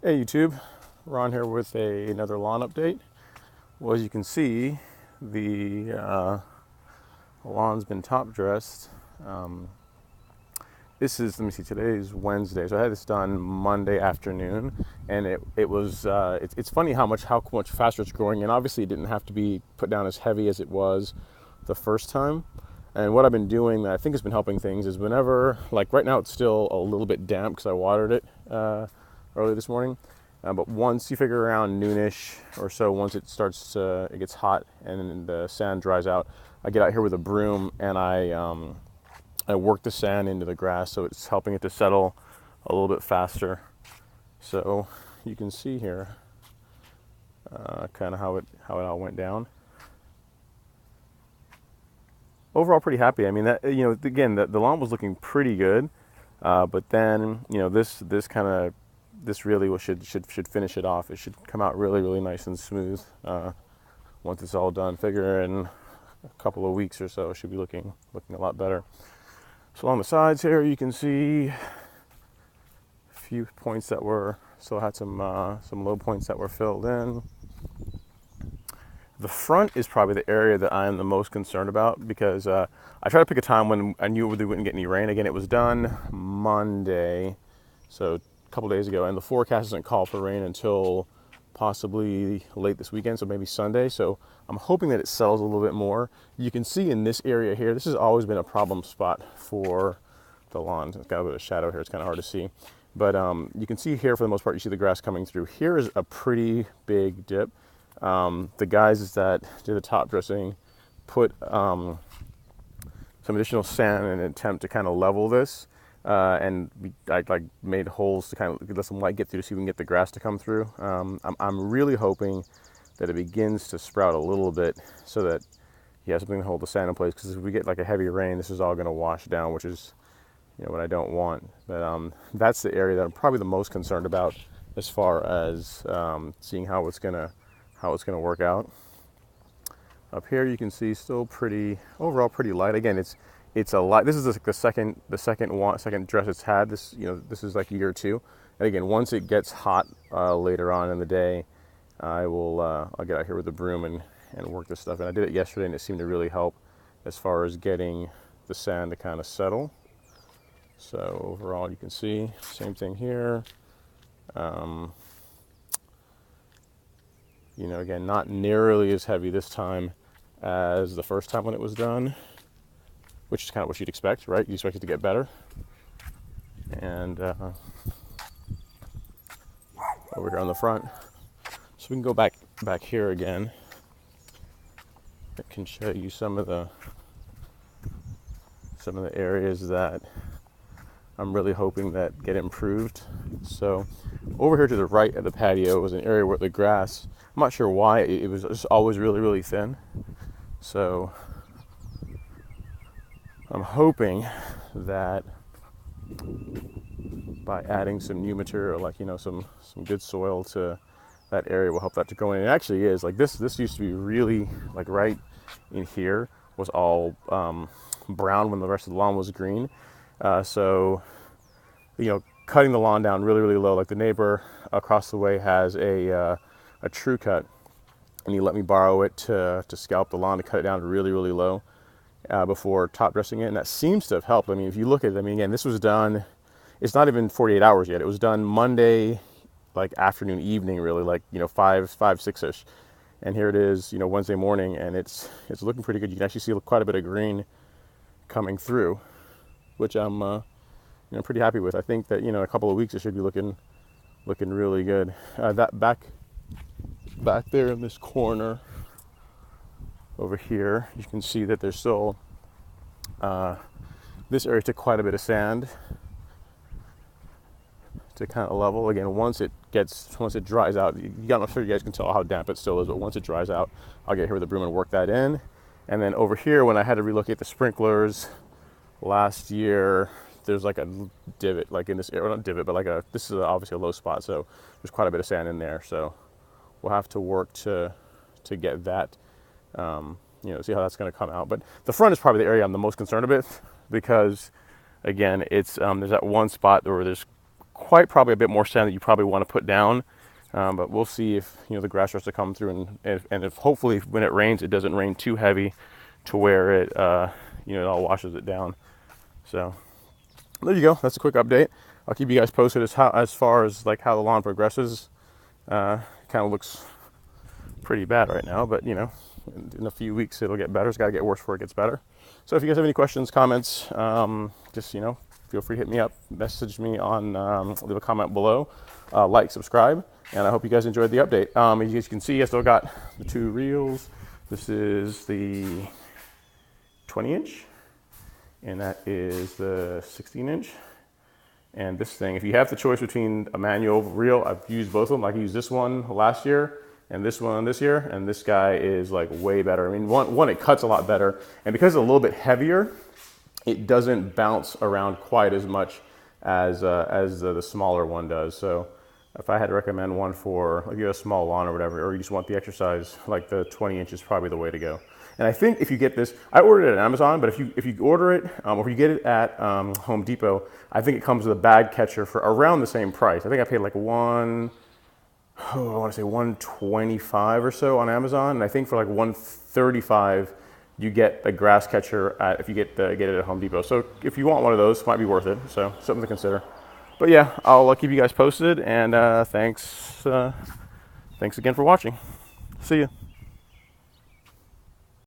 Hey YouTube, Ron here with another lawn update. Well, as you can see, the lawn's been top dressed. Um, this is, let me see, today is Wednesday, so I had this done Monday afternoon, and it's funny how much faster it's growing, and obviously it didn't have to be put down as heavy as it was the first time. And what I've been doing that I think has been helping things is whenever, like right now, it's still a little bit damp because I watered it early this morning. But once you figure around noonish or so, once it gets hot and the sand dries out, I get out here with a broom and I work the sand into the grass, so it's helping it to settle a little bit faster. So you can see here kind of how it all went down. Overall, pretty happy. I mean, that again, the lawn was looking pretty good, but then this really should finish it off. It should come out really nice and smooth once it's all done. Figure in a couple of weeks or so, it should be looking a lot better. So along the sides here, you can see a few points that were still had some low points that were filled in. The front is probably the area that I am the most concerned about because I tried to pick a time when I knew we wouldn't get any rain. Again, it was done Monday, so a couple days ago, and the forecast doesn't call for rain until possibly late this weekend, so maybe Sunday. So I'm hoping that it settles a little bit more. You can see in this area here, this has always been a problem spot for the lawn. It's got a bit of shadow here, it's kind of hard to see. But you can see here, for the most part, you see the grass coming through. Here is a pretty big dip. The guys that did the top dressing put some additional sand in an attempt to kind of level this. And I made holes to kind of let some light get through to see if we can get the grass to come through. I'm really hoping that it begins to sprout a little bit so that you have something to hold the sand in place, because if we get like a heavy rain, this is all going to wash down, which is what I don't want. But that's the area that I'm probably the most concerned about as far as seeing how it's going to work out. Up here you can see still overall pretty light. Again, it's a light. This is the second dress it's had. This is like year two. And again, once it gets hot later on in the day, I'll get out here with the broom and work this stuff. And I did it yesterday, and it seemed to really help as far as getting the sand to kind of settle. So overall, you can see same thing here. Again, not nearly as heavy this time as the first time when it was done, which is kind of what you'd expect, right? You expect it to get better. And over here on the front, so we can go back here again. I can show you some of the areas that I'm really hoping that get improved. So over here to the right of the patio was an area where the grass, I'm not sure why, it was just always really thin. So I'm hoping that by adding some new material, like some good soil to that area, will help that to go in. It actually is. Like this used to be really, like right in here was all brown when the rest of the lawn was green. So cutting the lawn down really low, like the neighbor across the way has a true cut, and he let me borrow it to scalp the lawn, to cut it down really low before top dressing it, and that seems to have helped. I mean, if you look at it, I mean, again, this was done, it's not even 48 hours yet. It was done Monday, like afternoon, evening, really, like 6-ish, and here it is, Wednesday morning, and it's looking pretty good. You can actually see quite a bit of green coming through, which I'm pretty happy with. I think that in a couple of weeks it should be looking really good. That back there in this corner over here, you can see that there's still this area took quite a bit of sand to kind of level. Again, once it dries out, I'm sure you guys can tell how damp it still is, but once it dries out, I'll get here with the broom and work that in. And then over here, when I had to relocate the sprinklers last year, there's like a divot, like in this area, not divot, but this is obviously a low spot, so there's quite a bit of sand in there. So we'll have to work to get that, see how that's going to come out. But the front is probably the area I'm the most concerned with, because again, it's there's that one spot where there's quite probably a bit more sand that you probably want to put down. But we'll see if the grass starts to come through, and if hopefully when it rains, it doesn't rain too heavy to where it it all washes it down. So there you go. That's a quick update. I'll keep you guys posted as far as like how the lawn progresses. It kind of looks pretty bad right now, but in a few weeks it'll get better. It's got to get worse before it gets better. So if you guys have any questions, comments, just feel free to hit me up, message me on, leave a comment below, like, subscribe, and I hope you guys enjoyed the update. As you can see, I still got the 2 reels. This is the 20-inch, and that is the 16-inch. And this thing, if you have the choice between a manual reel, I've used both of them. I used this one last year and this one this year, and this guy is like way better. I mean, one it cuts a lot better, and because it's a little bit heavier, it doesn't bounce around quite as much as the smaller one does. So if I had to recommend one for like you have a small lawn or whatever, or you just want the exercise, like the 20-inch is probably the way to go. And I think if you get this, I ordered it at Amazon, but if you order it, or if you get it at Home Depot, I think it comes with a bag catcher for around the same price. I think I paid like I want to say 125 or so on Amazon, and I think for like 135 you get a grass catcher if you get it at Home Depot. So if you want one of those, it might be worth it. So something to consider. But yeah, I'll keep you guys posted, and thanks again for watching. See ya.